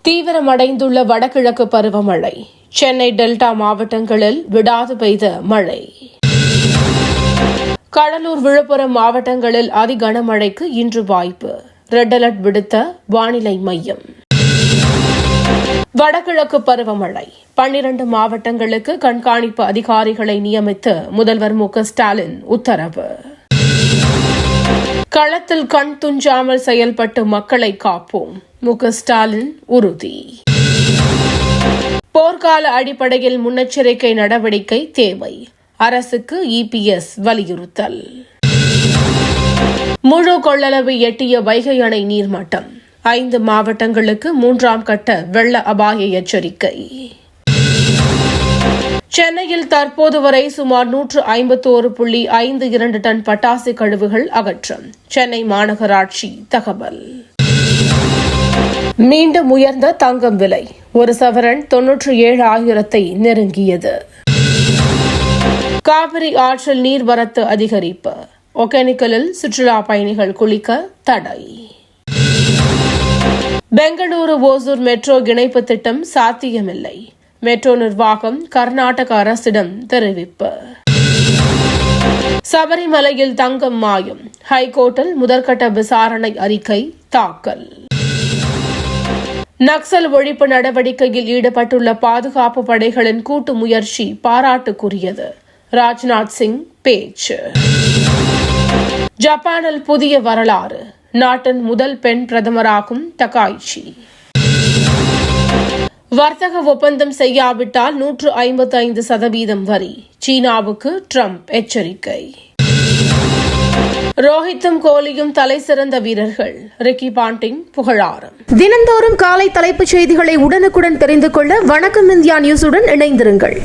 தீவிரமடைந்துள்ள வடகிழக்கு பருவமழை. சென்னை டெல்டா மாவட்டங்களில் விடாது பெய்த மழை. கடலூர், விழுப்புரம் மாவட்டங்களில் அதிகனமழைக்கு இன்று வாய்ப்பு. ரெட் அலர்ட் விடுத்த வானிலை மையம். வடகிழக்கு பருவமழை. 12 மாவட்டங்களுக்கு கண்காணிப்பு அதிகாரிகளை நியமித்து முதல்வர் மு.க.ஸ்டாலின் உத்தரவு. களத்தில் கண் துஞ்சாமல் செயல்பட்டு மக்களை காப்போம். மு.க.ஸ்டாலின் உறுதி. போர்க்கால அடிப்படையில் முன்னெச்சரிக்கை நடவடிக்கை தேவை. அரசுக்கு இபிஎஸ் வலியுறுத்தல். முழு கொள்ளளவை எட்டிய வைகை அணை நீர்மட்டம். 5 மாவட்டங்களுக்கு 3ஆம் கட்ட வெள்ள அபாய எச்சரிக்கை. சென்னையில் தற்போது வரை சுமார் 151.52 டன் பட்டாசு கழிவுகள் அகற்றம். சென்னை மாநகராட்சி தகவல். மீண்டும் உயர்ந்த தங்கம் விலை. ஒரு சவரன் 97,000 நெருங்கியது. காவிரி ஆற்றில் நீர்வரத்து அதிகரிப்பு. ஒகேனக்கலில் சுற்றுலா பயணிகள் குளிக்க தடை. பெங்களூரு ஓசூர் மெட்ரோ இணைப்பு திட்டம் சாத்தியமில்லை. மெட்ரோ நிர்வாகம் கர்நாடக அரசிடம் தெரிவிப்பு. சபரிமலையில் தங்கம் மாயம். ஹைகோர்ட்டில் முதற்கட்ட விசாரணை அறிக்கை தாக்கல். நக்சல் ஒழிப்பு நடவடிக்கையில் ஈடுபட்டுள்ள பாதுகாப்பு படைகளின் கூட்டு முயற்சி பாராட்டுக்குரியது. ராஜ்நாத் சிங் பேச்சு. ஜப்பானில் புதிய வரலாறு. நாட்டின் முதல் பெண் பிரதமராகும் தகாய்ச்சி. வர்த்தக ஒப்பந்தம் செய்யாவிட்டால் 155% வரி. சீனாவுக்கு ட்ரம்ப் எச்சரிக்கை. ரோஹித்தும் கோலியும் தலை சிறந்த வீரர்கள். ரிக்கி பாண்டிங் புகழாரம். தினந்தோறும் காலை தலைப்புச் செய்திகளை உடனுக்குடன் தெரிந்து கொள்ள வணக்கம் இந்தியா நியூஸுடன் இணைந்திருங்கள்.